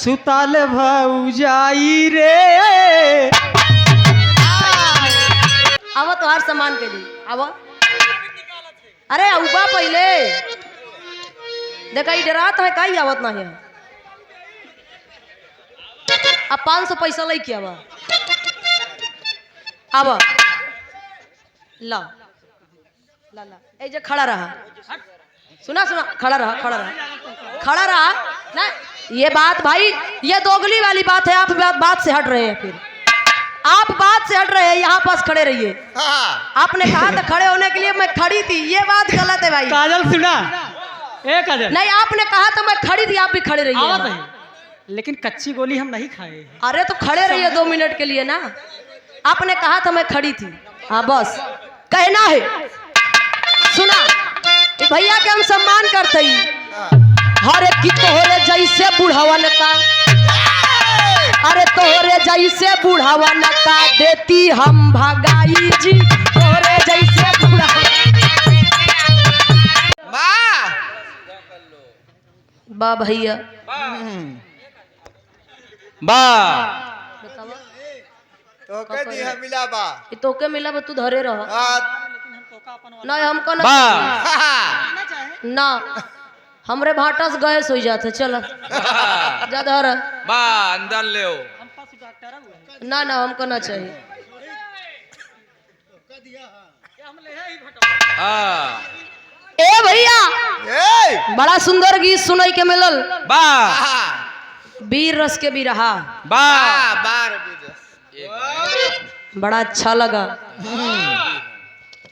सुताल भौजाई रे। अब तोहार सामान के लिए अब अरे उबा पहले देखा डरात है कहीं आवत ना है। अब 500 पैसा ले के अब ला ला ला ए जे खड़ा रहा सुना सुना खड़ा रहा ना। ये बात भाई ये दोगली वाली बात है। आप बात से हट रहे हैं। फिर आप बात से हट रहे हैं। यहाँ पास खड़े रहिए। आपने कहा था खड़े होने के लिए मैं खड़ी थी। ये बात गलत है भाई। काजल सुना ए काजल नहीं आपने कहा था मैं खड़ी थी। आप भी खड़े रहिए। लेकिन कच्ची गोली हम नहीं खाए। अरे तो खड़े रहिए 2 मिनट के लिए ना। आपने कहा था मैं खड़ी थी। हाँ बस कहना है। सुना भैया के हम सम्मान करते ही हर की तोहरे जैसे बुढ़ावन का। अरे तोहरे जैसे बुढ़ावन का देती हम भगाई जी। तोहरे जैसे बा भैया बा तोके दिया मिला बा तोके मिला बा तू धरे रह नहीं हमको ना ना हमरे भाटा से गैस हो जाते। चल जा धर बा अंदर ले ना ना हमको ना चाहिए। ए भैया बड़ा सुंदर गीत सुनाई के मिलल बा वीर रस के भी रहा बा बड़ा अच्छा लगा।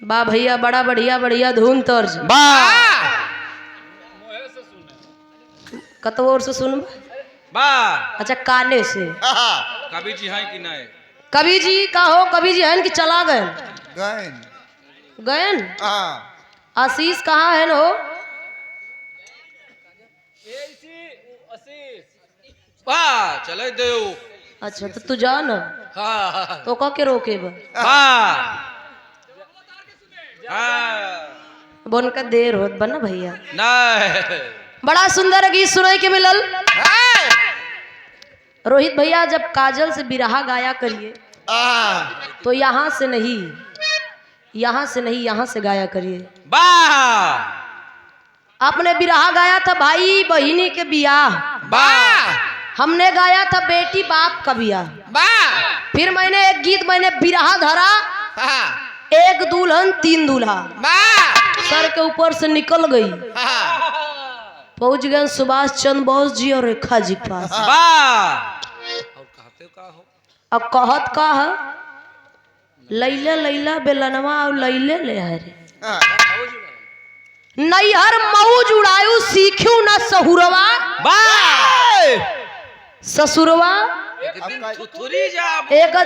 बा भैया बड़ा बढ़िया धूम तर्ज बा कतो और से सुन बा। अच्छा काने से कवि जी हैं कि नहीं? कवि जी का हो कवि जी हैं कि चला गए गयन आशीष कहाँ है हो? बा चले दो। अच्छा तो तू जा ना तो कह के रोके बा बोन का देर होत बना भैया। नहीं बड़ा सुंदर गीत सुनाई के मिलल। रोहित भैया जब काजल से बिरहा गाया करिए तो यहाँ से नहीं यहाँ से गाया करिए। बा आपने बिरहा गाया था भाई बहिनी के बियाह। बा हमने गाया था बेटी बाप का बियाह। फिर मैंने एक गीत बिरहा धरा। 1 दुल्हन 3 दूल्हा सर के ऊपर से निकल गई। पहुंच गए सुभाष चंद्र बोस जी और रेखा जी के पास। और कहते का हो? अब कहत का है लैले लैला बेलनवा और लैले ले हरे नैहर मऊज उड़ायू सीखू न सहुरवा ससुरवा एक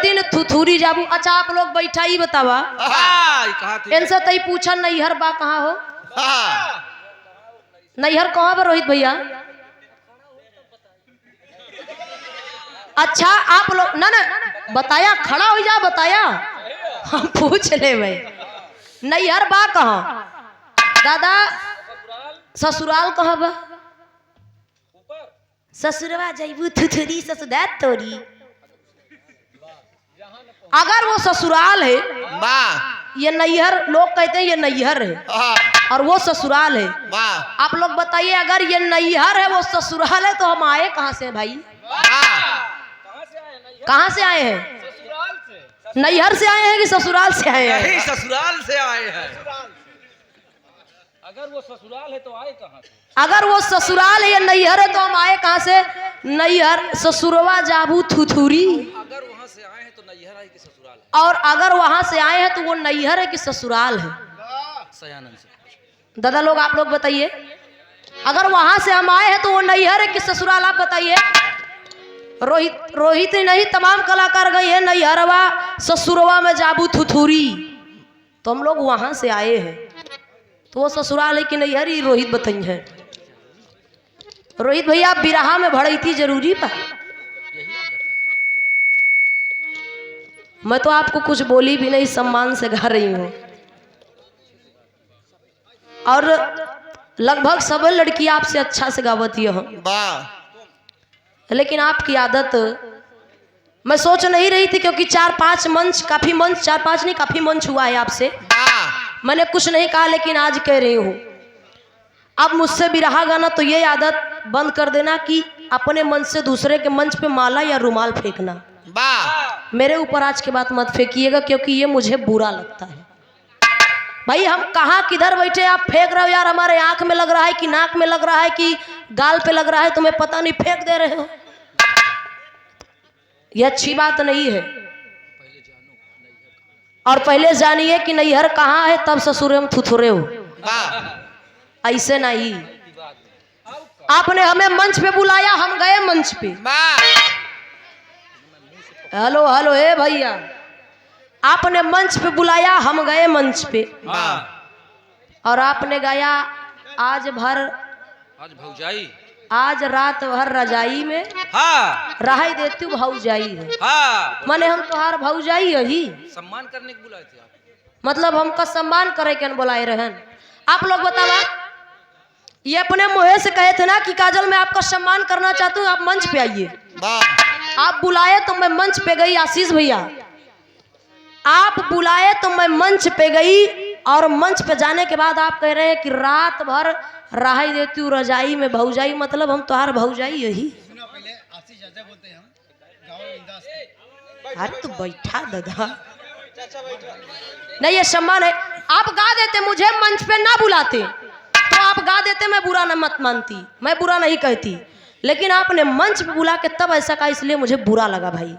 दिन थुथुरी जाबू। अच्छा आप लोग बैठा ही बतावा इनसे तई पूछा नैहर बा कहाँ हो? नैहर कहाँ पर रोहित भैया? अच्छा आप लोग ना बताया खड़ा हो जा बताया हम पूछ ले भाई नैहर बा कहाँ? दादा ससुराल कहाँ बा? ससुरवा जाइबू थुथुरी ससुदात तोरी। अगर वो ससुराल है ये नैहर लोग कहते हैं ये नैहर है और वो ससुराल है। आप लोग बताइए अगर ये नैहर है वो ससुराल है तो हम आए कहाँ से भाई? कहाँ से आए हैं? नैहर से आए हैं कि ससुराल से आए हैं? ससुराल से आए हैं। अगर वो ससुराल है तो आए कहाँ से? अगर वो ससुराल है या नैहर है तो हम आए कहाँ से? नैहर ससुरवा जाबू थुथुरी। अगर वहाँ से आए हैं तो नैहर है कि ससुराल है? और अगर वहां से आए हैं तो वो नैहर है कि ससुराल है? सयानंद से दादा लोग आप लोग बताइए अगर वहां से हम आए हैं तो वो नैहर है कि ससुराल? आप बताइए। रोहित ही नहीं तमाम कलाकार गए हैं नैहरवा ससुरवा में जाबू थुथुरी। तो हम लोग वहां से आए हैं तो वो ससुराल है कि नैहर? ही रोहित बताइए। रोहित भैया बिरहा में भड़ैती जरूरी बा। मैं तो आपको कुछ बोली भी नहीं सम्मान से गा रही हूँ। और लगभग सब लड़की आपसे अच्छा से गावती हो। लेकिन आपकी आदत मैं सोच नहीं रही थी, क्योंकि 4-5 मंच काफी मंच 4-5 नहीं काफी मंच हुआ है आपसे, मैंने कुछ नहीं कहा, लेकिन आज कह रही हूँ अब मुझसे भी रहा गाना तो ये आदत बंद कर देना कि अपने मंच से दूसरे के मंच पे माला या रुमाल फेंकना मेरे ऊपर आज के बाद मत फेंकिएगा, क्योंकि ये मुझे बुरा लगता है। भाई हम कहाँ किधर बैठे आप फेंक रहे हो यार, हमारे आंख में लग रहा है कि नाक में लग रहा है कि गाल पे लग रहा है, तुम्हें पता नहीं फेंक दे रहे हो, ये अच्छी बात नहीं है। और पहले जानिए कि नैहर कहाँ है, तब ससुर में थुथुरे हो, ऐसे नहीं। आपने हमें मंच पे बुलाया, हम गए मंच पे। हेलो हेलो हे भैया, आपने मंच पे बुलाया, हम गए मंच पे, और आपने गाया आज भौजाई, आज रात भर रजाई में रहाई देती हूँ भौजाई है। माने हम तोहार भौजाई ही सम्मान करने के बुलाए थे आप, मतलब हमका सम्मान करे के बुलाए रहन। आप लोग बतावा, ये अपने मुँह से कहे थे ना कि काजल मैं आपका सम्मान करना चाहती हूँ, आप मंच पे आइए। आप बुलाए तो मैं मंच पे गई। आशीष भैया आप बुलाए तो मैं मंच पे गई, और मंच पे जाने के बाद आप कह रहे हैं कि रात भर रहाई देती हूँ रजाई में भौजाई, मतलब हम तुम्हार भौजाई यही। अरे तू बैठा दादा, नहीं ये सम्मान है। आप गा देते, मुझे मंच पे ना बुलाते तो आप गा देते, मैं बुरा न मत मानती, मैं बुरा नहीं कहती, लेकिन आपने मंच पे बुला के तब ऐसा कहा, इसलिए मुझे बुरा लगा। भाई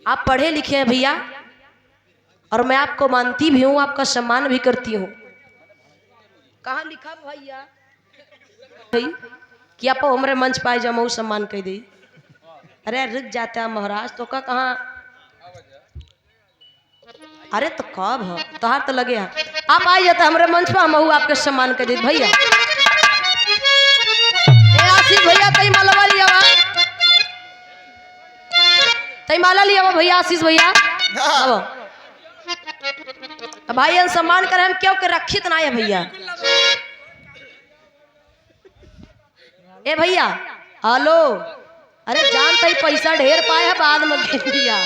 आप पढ़े लिखे हैं भैया, और मैं आपको मानती भी हूँ, आपका सम्मान भी करती हूँ। कहाँ लिखा भैया कि आप हमारे मंच पाए जमाऊ सम्मान कह दी। अरे रुक जाता है महाराज, तो का कहाँ, अरे तो कब है तोहार तो लगे है, आप आ जाते हमारे मंच पर, हम आपके सम्मान कर दी। भैया आशीष भैया तई माला लिया, तई माला लिया भैया, आशीष भैया भाई सम्मान करे हम क्यों के रखित ना है भैया। ए भैया हेलो, अरे जानता ही पैसा ढेर पाए है, बाद में भैया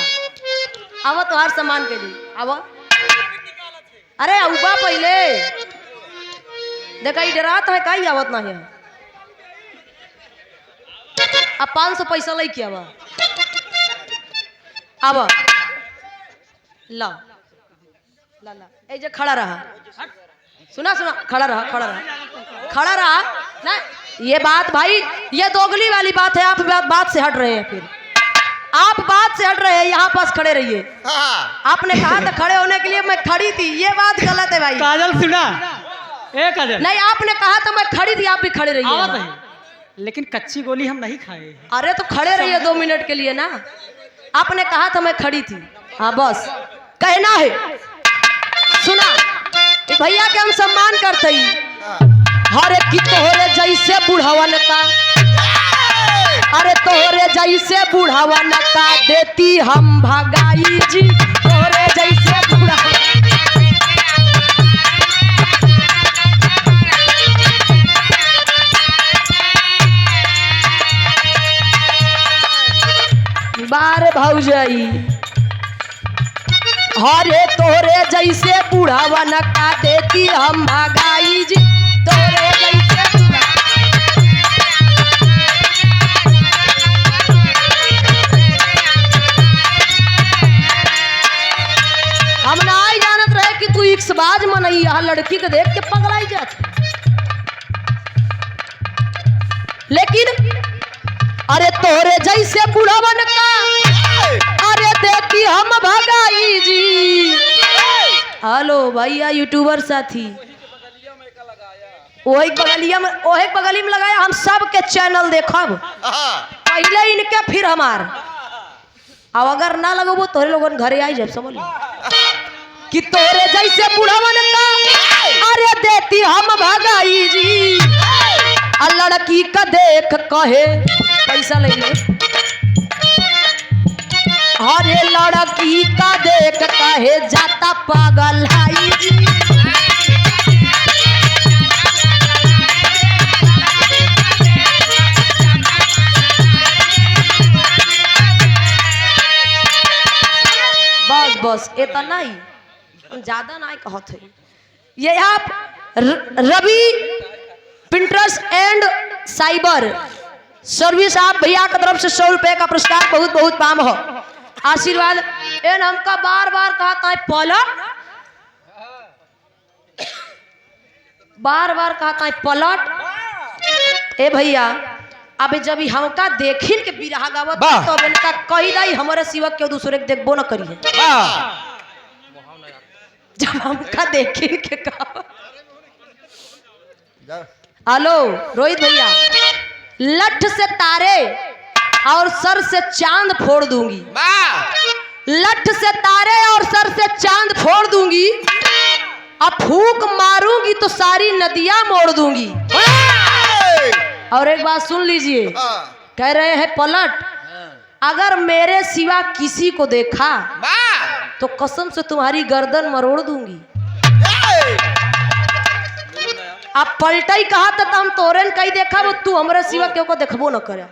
अब तोहार सम्मान के लिए अब, अरे उबा पहले देखा डरात है कहीं आवत ना है। अब 500 पैसा ले के अब ला ला ला ए जे खड़ा रहा, सुना सुना, खड़ा रहा ना। ये बात भाई ये दोगली वाली बात है, आप बात से हट रहे हैं, फिर आप बात से हट रहे हैं, यहाँ पास खड़े रहिए। आपने कहा था खड़े होने के लिए, मैं खड़ी थी, ये बात गलत है भाई। काजल सुना, ए काजल नहीं आपने कहा था मैं खड़ी थी, आप भी खड़े रहिए, लेकिन कच्ची गोली हम नहीं खाए। अरे तो खड़े रहिए 2 मिनट के लिए ना, आपने कहा था मैं खड़ी थी, हाँ बस कहना है। सुना भैया के हम सम्मान करते ही, हरे की तोहरे जैसे बुढ़ावन का, अरे तोहरे जैसे बुढ़ावन का देती हम भगाई जी, तोहरे जैसे बुढ़ावन बार भौजाई, हरे तोहरे जैसे बुढ़ावन का देती हम भगाई जी, तोहरे जैसे हम ना ही जानत रहे कि तू इक्सबाज मनई, यहाँ लड़की के देख के पगलाई जाती, लेकिन अरे तोहरे जैसे बुढ़ावन का, अरे देखी हम भगाई जी। हेलो भैया यूट्यूबर साथी, वही बगलिया में लगाया, हम सब के चैनल देखब, पहले इनके फिर हमार, अब अगर ना लगो तोरे लोगन घरे आई जब समझ कि तोरे जैसे बुढ़ावन का, अरे देती हम भगाई जी। लड़की का देख कहे पैसा ले ले, अरे लड़की का देख कहे जाता पागल हाई जी। बस बस इतना ही, ज्यादा ना कहत है। ये आप रवि प्रिंटर्स एंड साइबर सर्विस, आप भैया की तरफ से 100 रुपए का पुरस्कार बहुत बहुत पाम हो, आशीर्वाद। एन हमका बार बार कहता है पलट, बार बार कहता है पलट। ए भैया अब जब हमका देखिन के बिरहा गावत तो इनका कही दाई हमारे सिवा क्यों दूसरे के देखबो न करी है। जब हमका देखिन के हेलो रोहित भैया, लठ से तारे और सर से चांद फोड़ दूंगी, लठ से तारे और सर से चांद फोड़ दूंगी, अब फूंक मारूंगी तो सारी नदियां मोड़ दूंगी। और एक बात सुन लीजिए, कह रहे हैं पलट, अगर मेरे सिवा किसी को देखा तो कसम से तुम्हारी गर्दन मरोड़ दूंगी। आप पलटा ही कहा तो हम तोरन कहीं देखा, वो तू हमारे सिवा क्यों को देखबो न करे।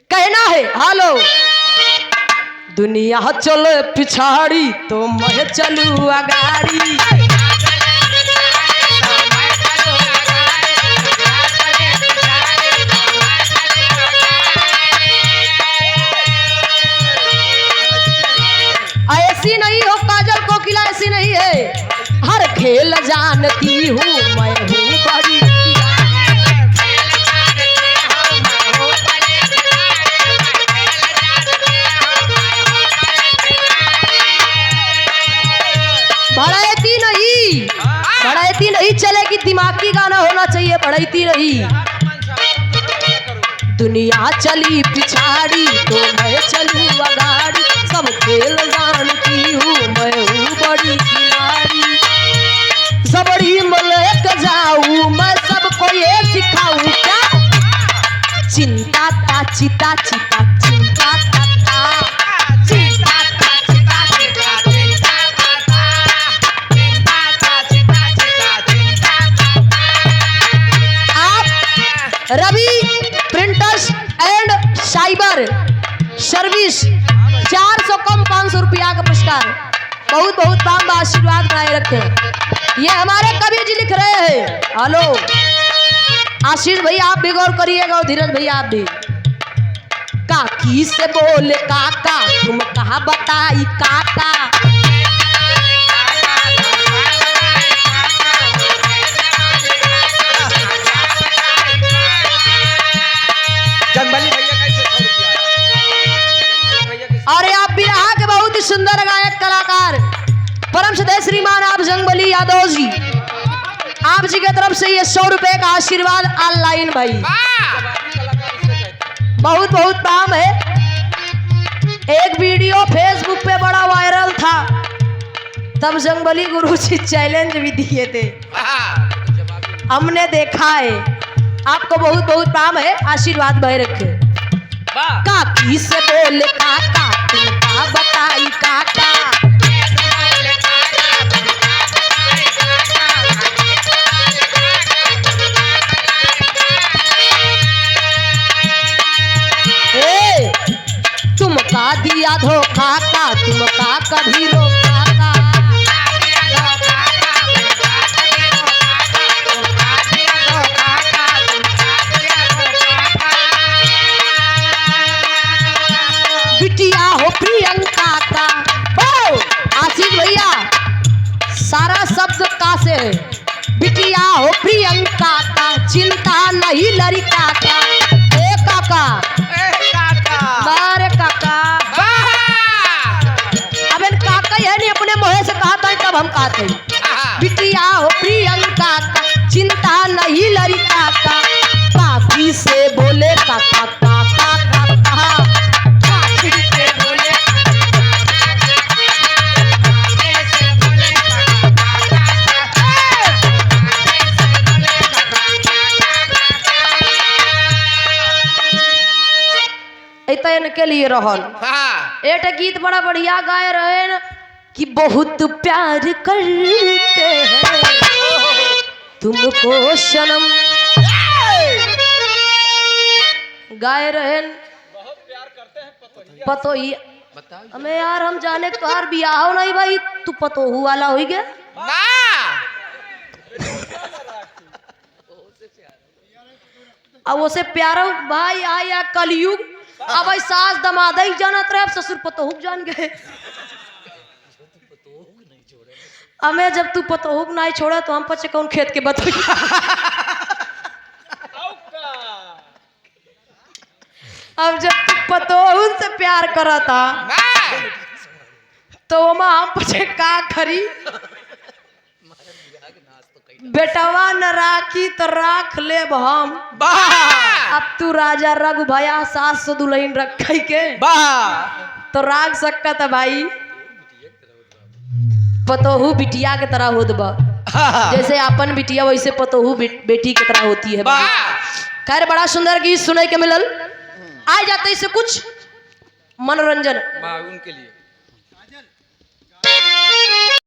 कहना है हेलो, दुनिया चले पिछाड़ी तो मैं चलू अगाड़ी, ऐसी नहीं हो काजल कोकिला, ऐसी नहीं है, हर खेल जानती हूँ मैं हूँ बड़ी। बढ़ाती नहीं, बढ़ाती नहीं चलेगी, दिमागी गाना होना चाहिए, बढ़ाती नहीं। दुनिया चली पिछाड़ी तो मैं चलूँ अगाड़ी, सब खेल जानती हूँ मैं हूँ बड़ी खिलाड़ी, सबड़ी मलक जाऊँ मैं सबको ये सिखाऊँ क्या, चिंता ता चिता चिता चिंता ता चिंता ता चिता चिता चिंता ता। आप रवि प्रिंटर्स एंड साइबर सर्विस 400 कम 500 रुपया का पुरस्कार, बहुत बहुत दाम आशीर्वाद बनाए रखे। ये हमारे कवि जी लिख रहे हैं। हेलो आशीष भैया आप भी गौर करिएगा, और धीरज भैया आप भी। काकी से बोले काका, तुम कहा बताई काका, और आप बिरहा के बहुत ही सुंदर गायक कलाकार परम सदैव श्रीमान आप जंगबली यादव जी, आप जी की तरफ से ये 100 रुपए का आशीर्वाद ऑनलाइन भाई, बहुत बहुत काम है। एक वीडियो फेसबुक पे बड़ा वायरल था, तब जंगबली गुरु जी चैलेंज भी दिए थे, हमने देखा है। आपको बहुत बहुत काम है, आशीर्वाद भाई रखे। काकी से बोले काका, तुमका बताई काका, तुमका दिया धोखा का, तुमका कभी रोका का, बिटिया हो प्रियंका का। ओ आशीष भैया सारा शब्द का से है, बिटिया हो प्रियंका का, चिंता नहीं लड़का का। ए काका, बारे काका, अब इन काका यह नहीं अपने मुँह से कहा था, तब हम कहते हैं बिटिया हो प्रियंका का, चिंता नहीं लड़का का। काकी से बोले काका काका काका, काकी से बोले के लिए रहल। एक गीत बड़ा बढ़िया गाए रहे न कि बहुत प्यार करते हैं तुमको सनम, गाए रहे पतो ही बताओ हमें यार, हम जाने तो यार बियाह हो नहीं भाई, तू पतोहू वाला हो गया। अब उसे प्यारा भाई आया कलयुग, अब भाई सास दमाद ही जानत रहे, अब ससुर पतोहू जान गए। हमें जब तू पतोहू नहीं छोड़ा तो हम पचे कौन खेत के बतोई। अब जब तू पतोहू से प्यार करा था तो ओमा हम पचे का खरी, बेटवा न राखी तो राख ले हम। अब तू राजा रघु भया सास से दुल्हन रखई के तो राख सकता था भाई, पतोहू बिटिया के तरह होत बा, जैसे अपन बिटिया वैसे पतोहू बेटी की तरह होती है। खैर बड़ा सुंदर गीत सुने के मिलल। आ जाते इसे कुछ मनोरंजन उनके लिए